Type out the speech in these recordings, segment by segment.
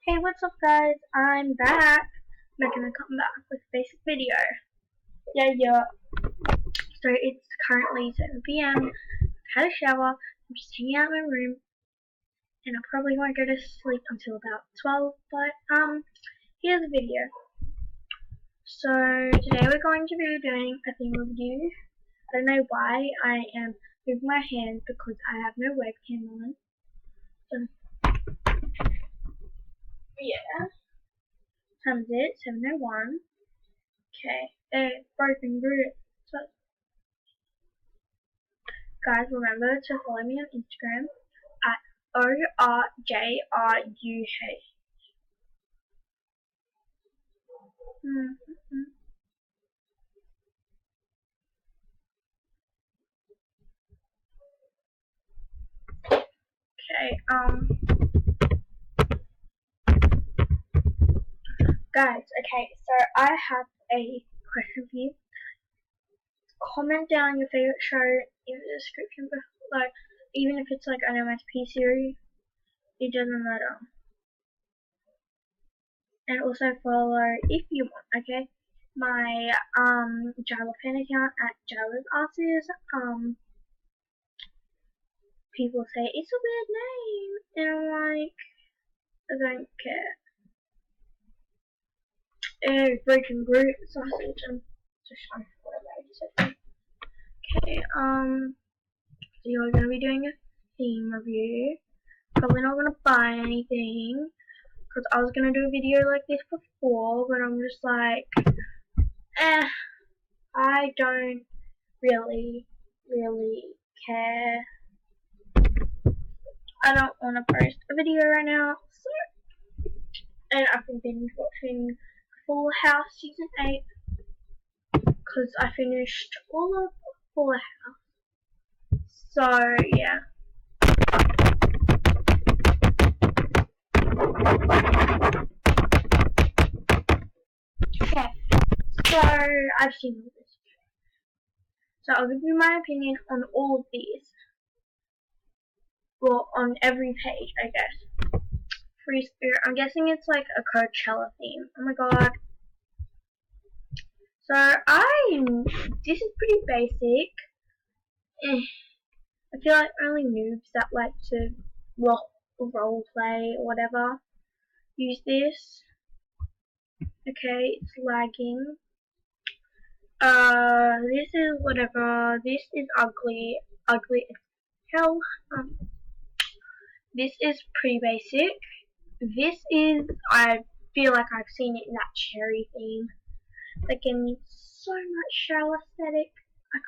Hey, what's up guys? I'm back. I'm gonna come back with a basic video. Yeah. So it's currently 7 p.m. I've had a shower. I'm just hanging out in my room. And I probably won't go to sleep until about 12. But here's the video. So today we're going to be doing a theme review. I don't know why I am moving my hand because I have no webcam on. So yeah. Time's it, 7:01. Okay, broken group. So, guys, remember to follow me on Instagram at ORJRUH. Okay, guys, okay, so I have a question for you. Comment down your favorite show in the description below, even if it's like an MSP series, it doesn't matter. And also follow, if you want, okay, my Java fan account at Java's Arses. People say it's a weird name, and I'm like, I don't care. Broken Groot sausage and just whatever I just said. Okay, so you're gonna be doing a theme review. Probably not gonna buy anything because I was gonna do a video like this before, but I'm just like, I don't really care. I don't want to post a video right now, so, and I've been binge watching Full House Season 8, because I finished all of Full House, so yeah. Okay, so I've seen all this, so I'll give you my opinion on all of these, well, on every page, I guess. Free Spirit, I'm guessing it's like a Coachella theme. Oh my god. So this is pretty basic. I feel like only noobs that like to role play or whatever use this. Okay, it's lagging. This is whatever. This is ugly as hell. This is pretty basic. This is, I feel like I've seen it in that cherry theme. That gave me so much shell aesthetic. I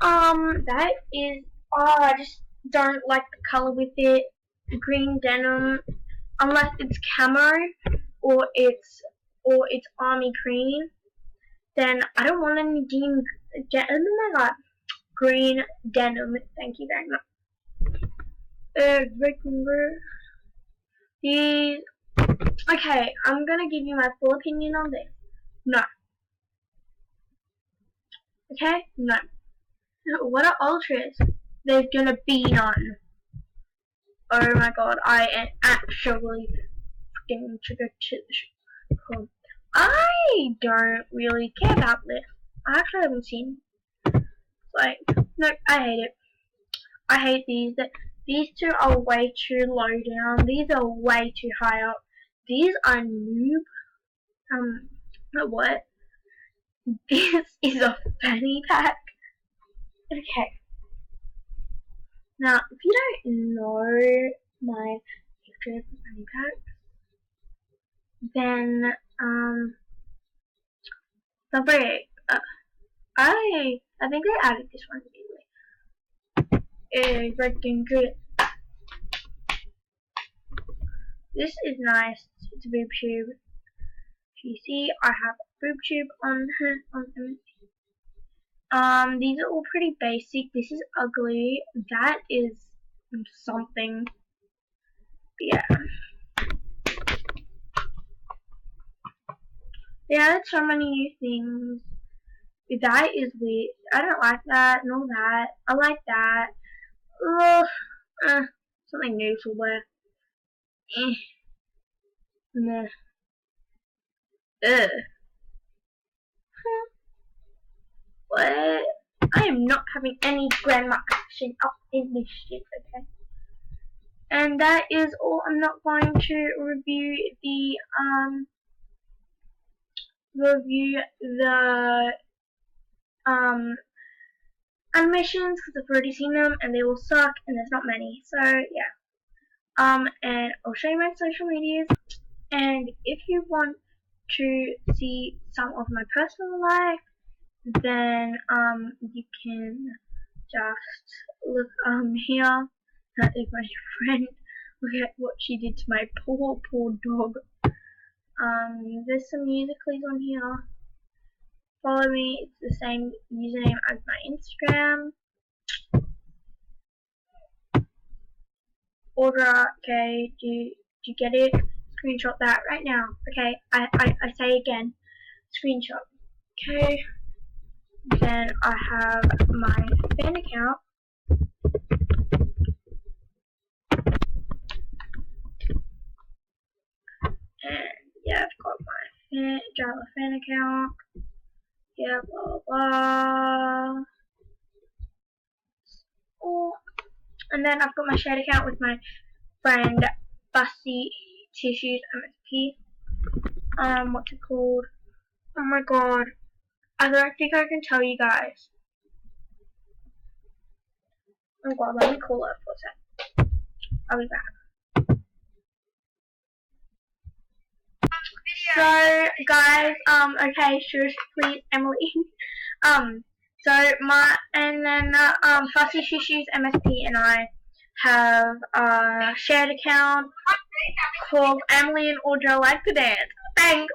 can't. That is, I just don't like the color with it. Green denim, unless it's camo or it's army green, then I don't want any oh my god, green denim. Thank you very much. These. Okay, I'm gonna give you my full opinion on this. No. Okay, no. What are ultras? There's gonna be none. Oh my god, I am actually freaking triggered to the show. I don't really care about this. I actually haven't seen. Like, nope, I hate it. I hate these. These two are way too low down. These are way too high up. These are noob. What? This is a fanny pack. Okay. Now, if you don't know my history of fanny packs, then, sorry, I think I added this one anyway. It's freaking good. This is nice. It's a boob tube. If you see, I have a boob tube on them. These are all pretty basic. This is ugly. That is something. But yeah. They added so many new things. That is weird. I don't like that. No, that. I like that. Ugh. Something new to wear. Eh. Meh. Ugh. What? I am not having any grandma action up in this shit, okay? And that is all. I'm not going to review the animations because I've already seen them and they will suck and there's not many. So yeah. And I'll show you my social medias. And if you want to see some of my personal life, then you can just look here. That is my friend. Look at what she did to my poor dog. There's some musicals on here. Follow me. It's the same username as my Instagram. Order. Okay. Do you get it? Screenshot that right now. Okay. I say again. Screenshot. Okay. Then I have my fan account. And yeah, I've got my Java fan account. Yeah, blah blah. Oh, and then I've got my shared account with my friend Fussy Tissues MSP. What's it called? Oh my god. I don't think I can tell you guys. Oh god, let me call her for a sec. I'll be back. So guys, okay, shush, please, Emily. Fussy Tissues MSP and I have a shared account called Emily and Audra Like to Dance. Thanks.